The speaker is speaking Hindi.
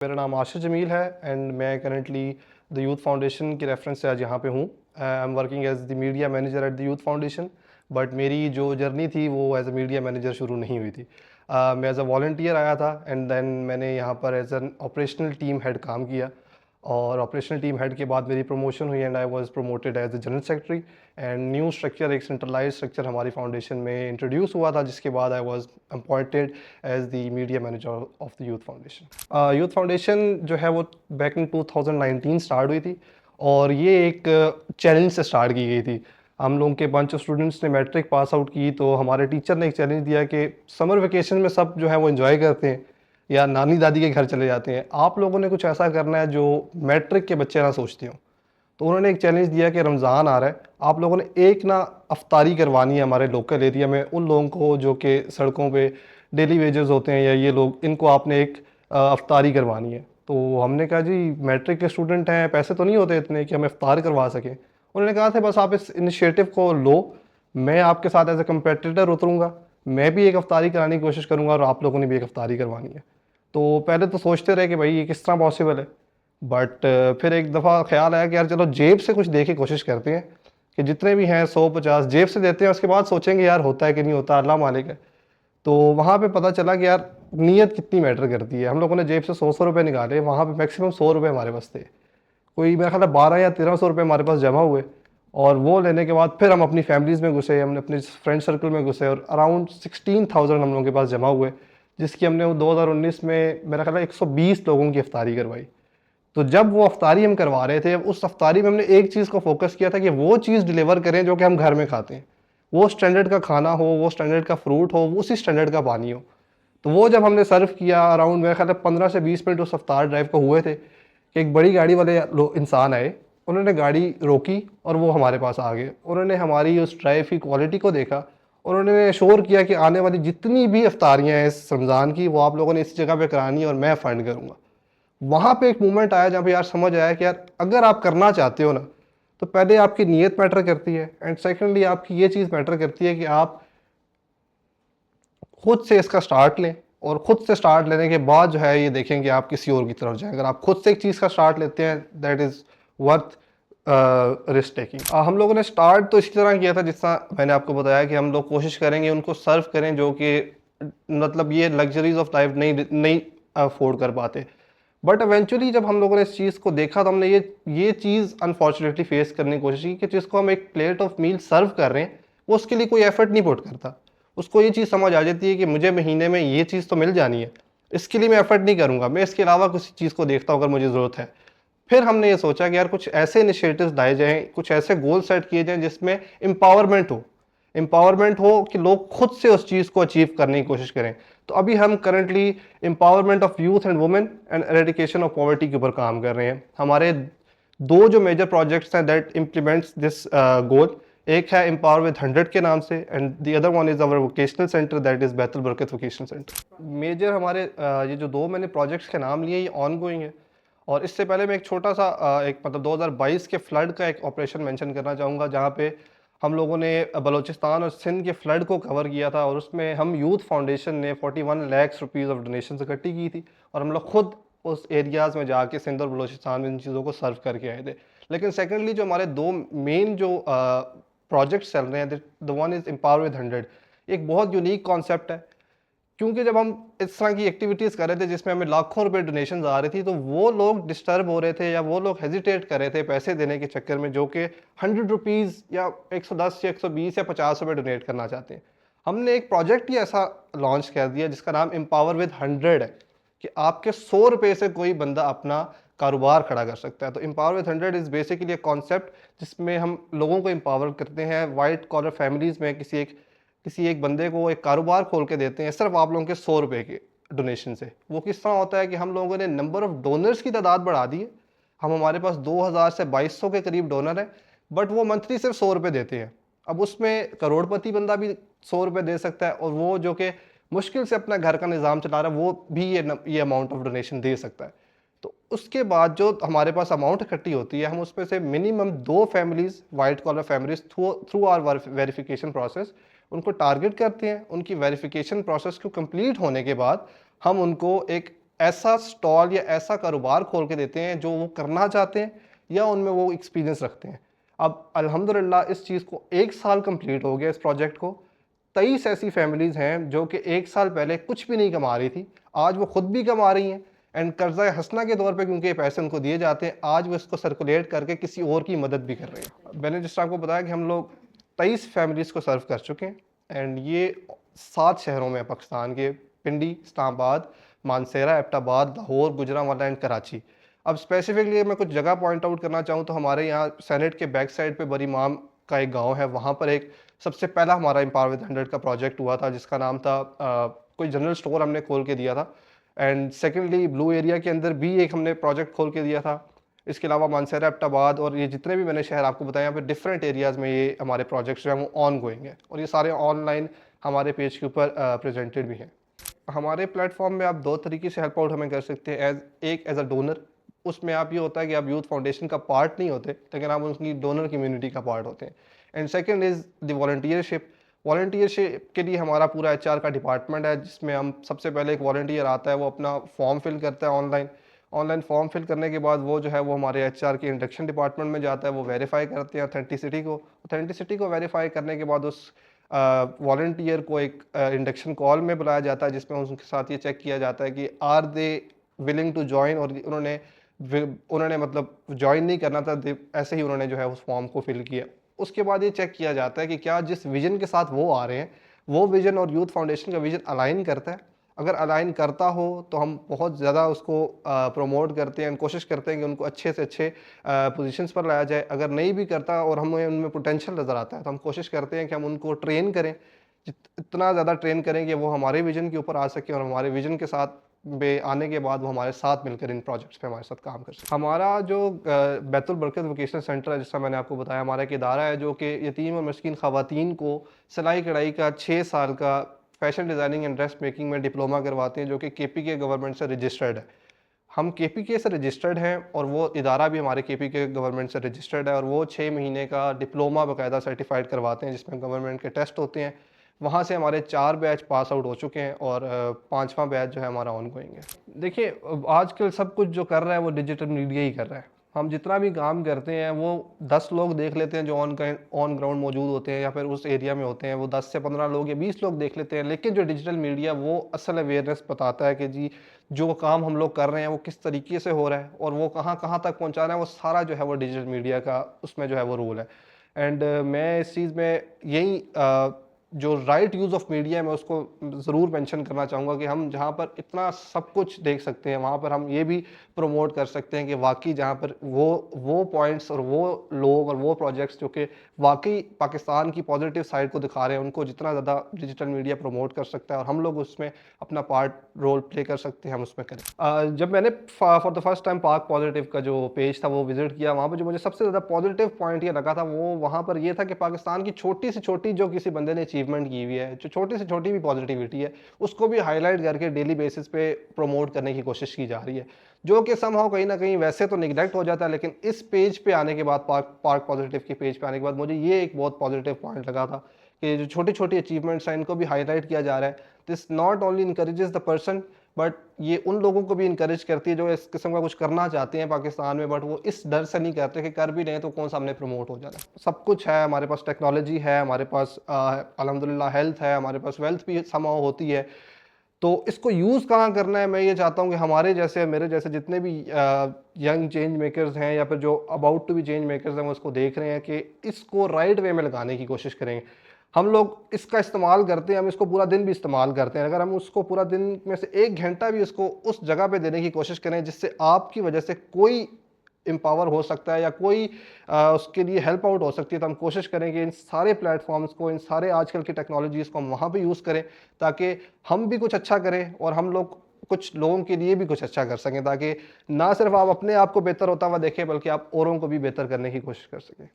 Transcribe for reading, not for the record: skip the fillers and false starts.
मेरा नाम आशिश जमील है एंड मैं करंटली द यूथ फाउंडेशन की रेफरेंस से आज यहाँ पे हूँ। I am working as the media manager at the youth foundation. But मेरी जो जर्नी थी वो एज अ मीडिया मैनेजर शुरू नहीं हुई थी। मैं एज अ वॉल्टियर आया था एंड देन मैंने यहाँ पर as an operational team head काम किया और ऑपरेशनल टीम हेड के बाद मेरी प्रमोशन हुई and I was promoted as the general secretary. And new structure, एक सेंट्रलाइज स्ट्रक्चर हमारी फाउंडेशन में इंट्रोड्यूस हुआ था, जिसके बाद I was appointed as the media manager of the youth foundation. Youth foundation जो है वो बैक इन 2019 स्टार्ट हुई थी और ये एक चैलेंज से स्टार्ट की गई थी। हम लोगों के बंच ऑफ स्टूडेंट्स ने मैट्रिक पास आउट की तो हमारे टीचर ने एक चैलेंज दिया कि समर वेकेशन में सब जो है वो एंजॉय करते हैं या नानी दादी के घर चले जाते हैं, आप लोगों ने कुछ ऐसा करना है जो मैट्रिक के बच्चे ना सोचते हो। तो उन्होंने एक चैलेंज दिया कि रमज़ान आ रहा है, आप लोगों ने एक ना अफ्तारी करवानी है हमारे लोकल एरिया में उन लोगों को जो कि सड़कों पे डेली वेजेस होते हैं या ये लोग, इनको आपने एक अफ्तारी करवानी है। तो हमने कहा जी मैट्रिक के स्टूडेंट हैं, पैसे तो नहीं होते इतने कि हम इफ्तार करवा सकें। उन्होंने कहा था बस आप इस इनिशिएटिव को लो, मैं आपके साथ एज ए कम्पेटिटर उतरूँगा, मैं भी एक अफ्तारी कराने की कोशिश करूँगा और आप लोगों ने भी एक अफ्तारी करवानी है। तो पहले तो सोचते रहे कि भाई ये किस तरह पॉसिबल है, बट फिर एक दफ़ा ख्याल आया कि यार चलो जेब से कुछ दे के कोशिश करते हैं कि जितने भी हैं 100-50 जेब से देते हैं, उसके बाद सोचेंगे यार होता है कि नहीं होता, अल्लाह मालिक है। तो वहाँ पे पता चला कि यार नीयत कितनी मैटर करती है। हम लोगों ने जेब से 100 रुपये निकाले, वहाँ पे मैक्सिमम 100 रुपये हमारे पास थे। कोई मेरा ख्याल है 12 या 1300 रुपये हमारे पास जमा हुए और वो लेने के बाद फिर हम अपनी फैमिलीज़ में घुसे, हमने अपने फ्रेंड सर्कल में घुसे और अराउंड 16,000 हम लोगों के पास जमा हुए, जिसकी हमने 2019 में मेरा ख्याल है 120 लोगों की इफ्तारी करवाई। तो जब वो अफ्तारी हम करवा रहे थे, उस अफ्तारी में हमने एक चीज़ को फोकस किया था कि वो चीज़ डिलीवर करें जो कि हम घर में खाते हैं। वो स्टैंडर्ड का खाना हो, वो स्टैंडर्ड का फ्रूट हो, वो उसी स्टैंडर्ड का पानी हो। तो वो जब हमने सर्व किया, अराउंड मेरे ख्याल है 15 से 20 मिनट उस अफ्तार ड्राइव को हुए थे कि एक बड़ी गाड़ी वाले इंसान आए, उन्होंने गाड़ी रोकी और वो हमारे पास आ गए। उन्होंने हमारी उस ड्राइव की क्वालिटी को देखा, उन्होंने एश्योर किया कि आने वाली जितनी भी अफ्तारियाँ हैं इस रमज़ान की, वो आप लोगों ने इस जगह पे करानी है और मैं फ़ंड करूँगा। वहाँ पे एक मोमेंट आया जहाँ पे यार समझ आया कि यार अगर आप करना चाहते हो ना, तो पहले आपकी नीयत मैटर करती है एंड सेकेंडली आपकी ये चीज़ मैटर करती है कि आप खुद से इसका स्टार्ट लें और खुद से स्टार्ट लेने के बाद जो है ये देखें कि आप किसी और की तरफ जाएं। अगर आप खुद से एक चीज़ का स्टार्ट लेते हैं, that is worth risk taking. हम लोगों ने स्टार्ट तो इसी तरह किया था जिस तरह मैंने आपको बताया कि हम लोग कोशिश करेंगे उनको सर्व करें जो कि मतलब ये लग्जरीज ऑफ लाइफ नहीं नहीं अफोर्ड कर पाते। बट इवेंचुअली जब हम लोगों ने इस चीज़ को देखा तो हमने ये चीज़ अनफॉर्चुनेटली फेस करने की कोशिश की कि जिसको हम एक प्लेट ऑफ मील सर्व कर रहे हैं वो उसके लिए कोई एफर्ट नहीं पुट करता। उसको ये चीज़ समझ आ जाती है कि मुझे महीने में ये चीज़ तो मिल जानी है, इसके लिए मैं एफर्ट नहीं करूँगा, मैं इसके अलावा किसी चीज़ को देखता हूँ अगर मुझे ज़रूरत है। फिर हमने ये सोचा कि यार कुछ ऐसे इनिशिएटिव्स लाए जाएँ, कुछ ऐसे गोल सेट किए जाएँ जिसमें एम्पावरमेंट हो कि लोग खुद से उस चीज़ को अचीव करने की कोशिश करें। तो अभी हम currently empowerment of youth and women and eradication of poverty के ऊपर काम कर रहे हैं। हमारे दो जो मेजर प्रोजेक्ट्स हैं दैट इम्प्लीमेंट्स दिस गोल, एक है एम्पावर विद 100 के नाम से and the other one is our vocational centre that is Betul बरकत वोकेशनल सेंटर। मेजर हमारे ये जो दो मैंने प्रोजेक्ट्स के नाम लिए ये ऑन गोइंग है। और इससे पहले मैं एक छोटा सा एक मतलब 2022 के फ्लड का एक ऑपरेशन मेंशन करना चाहूँगा, जहाँ पे हम लोगों ने बलूचिस्तान और सिंध के फ्लड को कवर किया था और उसमें हम यूथ फाउंडेशन ने 41 लाख रुपीज़ ऑफ डोनेशन इकट्ठी की थी और हम लोग खुद उस एरियाज़ में जाके सिंध और बलूचिस्तान में इन चीज़ों को सर्व करके आए थे। लेकिन सेकेंडली जो हमारे दो मेन जो प्रोजेक्ट्स चल रहे हैं, the one is empower with 100। एक बहुत यूनिक कॉन्सेप्ट है क्योंकि जब हम इस तरह की एक्टिविटीज़ कर रहे थे जिसमें हमें लाखों रुपए डोनेशंस आ रही थी, तो वो लोग डिस्टर्ब हो रहे थे या वो लोग हेजिटेट कर रहे थे पैसे देने के चक्कर में, जो कि 100 रुपीज़ या 110 या 120 या 50 रुपये डोनेट करना चाहते हैं। हमने एक प्रोजेक्ट ही ऐसा लॉन्च कर दिया जिसका नाम एम्पावर विद 100 है कि आपके 100 रुपये से कोई बंदा अपना कारोबार खड़ा कर सकता है। तो एम्पावर विद 100 इज़ बेसिकली एक कॉन्सेप्ट जिसमें हम लोगों को एम्पावर करते हैं, वाइट कॉलर फैमिलीज़ में किसी एक बंदे को एक कारोबार खोल के देते हैं सिर्फ आप लोगों के 100 रुपये के डोनेशन से। वो किस तरह होता है कि हम लोगों ने नंबर ऑफ़ डोनर्स की तादाद बढ़ा दी है। हम हमारे पास 2000 से 2200 के करीब डोनर हैं, बट वो मंथली सिर्फ 100 रुपये देते हैं। अब उसमें करोड़पति बंदा भी 100 रुपये दे सकता है और वो जो कि मुश्किल से अपना घर का निज़ाम चला रहा है वो भी ये अमाउंट ऑफ डोनेशन दे सकता है। तो उसके बाद जो हमारे पास अमाउंट इकट्ठी होती है, हम उसमें से minimum 2 families, white collar families, through our verification process उनको टारगेट करते हैं। उनकी वेरिफिकेशन प्रोसेस को कंप्लीट होने के बाद हम उनको एक ऐसा स्टॉल या ऐसा कारोबार खोल के देते हैं जो वो करना चाहते हैं या उनमें वो एक्सपीरियंस रखते हैं। अब अल्हम्दुलिल्लाह इस चीज़ को 1 साल कंप्लीट हो गया इस प्रोजेक्ट को। 23 ऐसी फैमिलीज़ हैं जो कि 1 साल पहले कुछ भी नहीं कमा रही थी, आज वो खुद भी कमा रही हैं एंड कर्ज़ा हसना के तौर पे क्योंकि ये पैसे उनको दिए जाते हैं, आज वो इसको सर्कुलेट करके किसी और की मदद भी कर रहे हैं। मैंने जिस तरह आपको बताया कि हम लोग 23 फैमिलीज़ को सर्व कर चुके हैं एंड ये 7 शहरों में है पाकिस्तान के, पिंडी, इस्लामाबाद, मानसेरा, एबटाबाद, लाहौर, गुजरांवाला एंड कराची। अब स्पेसिफिकली मैं कुछ जगह पॉइंट आउट करना चाहूँ तो हमारे यहाँ सेनेट के बैक साइड पे बरी इमाम का एक गांव है, वहाँ पर एक सबसे पहला हमारा एम्पावर विद 100 का प्रोजेक्ट हुआ था जिसका नाम था कोई जनरल स्टोर हमने खोल के दिया था। एंड सेकेंडली ब्लू एरिया के अंदर भी एक हमने प्रोजेक्ट खोल के दिया था। इसके अलावा मानसरा, एबटाबाद और ये जितने भी मैंने शहर आपको बताया, यहाँ पे डिफरेंट एरियाज़ में ये हमारे प्रोजेक्ट्स जो हैं वो ऑन गोइंग है और ये सारे ऑनलाइन हमारे पेज के ऊपर प्रेजेंटेड भी हैं। हमारे प्लेटफॉर्म में आप 2 तरीके से हेल्प आउट हमें कर सकते हैं। एज अ डोनर, उसमें आप ये होता है कि आप यूथ फाउंडेशन का पार्ट नहीं होते लेकिन आप उनकी डोनर कम्युनिटी का पार्ट होते हैं। And second is the volunteership. Volunteership के लिए हमारा पूरा एचआर का डिपार्टमेंट है जिसमें हम सबसे पहले एक वॉलंटियर आता है, वो अपना फॉर्म फिल करता है ऑनलाइन फॉर्म फिल करने के बाद वो जो है वो हमारे एचआर के इंडक्शन डिपार्टमेंट में जाता है, वो वेरीफाई करते हैं ऑथेंटिसिटी को वेरीफाई करने के बाद उस वॉलंटियर को एक इंडक्शन कॉल में बुलाया जाता है जिसमें उनके साथ ये चेक किया जाता है कि are they willing to join, और उन्होंने मतलब ज्वाइन नहीं करना था, ऐसे ही उन्होंने जो है उस फॉर्म को फिल किया। उसके बाद ये चेक किया जाता है कि क्या जिस विजन के साथ वो आ रहे हैं वो विजन और यूथ फाउंडेशन का विजन अलाइन करता है। अगर अलाइन करता हो तो हम बहुत ज़्यादा उसको प्रमोट करते हैं, कोशिश करते हैं कि उनको अच्छे से अच्छे पोजीशंस पर लाया जाए। अगर नहीं भी करता और हमें उनमें पोटेंशियल नज़र आता है तो हम कोशिश करते हैं कि हम उनको ट्रेन करें, इतना ज़्यादा ट्रेन करें कि वो हमारे विजन के ऊपर आ सके और हमारे विजन के साथ में आने के बाद वो हमारे साथ मिलकर इन प्रोजेक्ट्स पे हमारे साथ काम कर सके। हमारा जो बैतुल बरकत वोकेशनल सेंटर है, जिसका मैंने आपको बताया, हमारा एक इदारा है जो कि यतीम और मस्कीन ख़वातीन को सिलाई कढ़ाई का 6 साल का fashion designing and dress making में डिप्लोमा करवाते हैं जो कि केपीके गवर्नमेंट से रजिस्टर्ड है। हम केपीके से रजिस्टर्ड हैं और वो इदारा भी हमारे केपीके गवर्नमेंट से रजिस्टर्ड है और वो 6 महीने का डिप्लोमा बाकायदा सर्टिफाइड करवाते हैं जिसमें गवर्नमेंट के टेस्ट होते हैं। वहाँ से हमारे 4 बैच पास आउट हो चुके हैं और 5वां बैच जो है हमारा ऑन गोइंग है। देखिए, आजकल सब कुछ जो कर रहा है वो डिजिटल मीडिया ही कर रहा है। हम जितना भी काम करते हैं वो 10 लोग देख लेते हैं जो ऑन ग्राउंड मौजूद होते हैं या फिर उस एरिया में होते हैं, वो 10 से 15 लोग या 20 लोग देख लेते हैं, लेकिन जो डिजिटल मीडिया वो असल अवेयरनेस बताता है कि जी जो काम हम लोग कर रहे हैं वो किस तरीके से हो रहा है और वो कहाँ कहाँ तक पहुँचाना है, वो सारा जो है वो डिजिटल मीडिया का उसमें जो है वो रोल है। एंड मैं इस चीज़ में यही जो राइट यूज़ ऑफ मीडिया है मैं उसको ज़रूर मेंशन करना चाहूँगा कि हम जहाँ पर इतना सब कुछ देख सकते हैं वहाँ पर हम ये भी प्रमोट कर सकते हैं कि वाकई जहाँ पर वो पॉइंट्स और वो लोग और वो प्रोजेक्ट्स जो कि वाकई पाकिस्तान की पॉजिटिव साइड को दिखा रहे हैं उनको जितना ज़्यादा डिजिटल मीडिया प्रमोट कर सकता है और हम लोग उसमें अपना पार्ट रोल प्ले कर सकते हैं, हम उसमें करें। जब मैंने फॉर द फर्स्ट टाइम पाक पॉजिटिव का जो पेज था वो विजिट किया, वहाँ पर जो मुझे सबसे ज़्यादा पॉजिटिव पॉइंट ये लगा था वो वहाँ पर ये था कि पाकिस्तान की छोटी से छोटी जो किसी बंदे ने अचीवमेंट की हुई है, जो छोटी से छोटी भी पॉजिटिविटी है, उसको भी हाईलाइट करके डेली बेसिस पे प्रमोट करने की कोशिश की जा रही है, जो कि समहाउ कहीं ना कहीं वैसे तो निगलेक्ट हो जाता है, लेकिन इस पेज पे आने के बाद पार्क पॉजिटिव के पेज पे आने के बाद मुझे ये एक बहुत पॉजिटिव पॉइंट लगा था कि जो छोटी छोटी अचीवमेंट्स हैं इनको भी हाईलाइट किया जा रहा है। This not only encourages the person but ये उन लोगों को भी इंकरेज करती है जो इस किस्म का कुछ करना चाहते हैं पाकिस्तान में, बट वो इस डर से नहीं करते कि कर भी लें तो कौन सामने प्रमोट हो जाना। सब कुछ है हमारे पास, टेक्नोलॉजी है हमारे पास, अल्हम्दुलिल्लाह हेल्थ है हमारे पास, वेल्थ भी समाव होती है, तो इसको यूज़ कहाँ करना है। मैं ये चाहता हूँ कि हमारे जैसे मेरे जैसे जितने भी यंग चेंज मेकर्स हैं या फिर जो about to be change makers हैं वो इसको देख रहे हैं कि इसको राइट वे में लगाने की कोशिश करेंगे। हम लोग इसका इस्तेमाल करते हैं, हम इसको पूरा दिन भी इस्तेमाल करते हैं, अगर हम उसको पूरा दिन में से 1 घंटा भी उसको उस जगह पे देने की कोशिश करें जिससे आपकी वजह से कोई एम्पावर हो सकता है या कोई उसके लिए हेल्प आउट हो सकती है, तो हम कोशिश करें कि इन सारे प्लेटफॉर्म्स को, इन सारे आजकल की टेक्नोलॉजीज़ को हम वहाँ पे यूज़ करें ताकि हम भी कुछ अच्छा करें और हम लोग कुछ लोगों के लिए भी कुछ अच्छा कर सकें, ताकि ना सिर्फ आप अपने आप को बेहतर होता हुआ देखें बल्कि आप औरों को भी बेहतर करने की कोशिश कर सकें।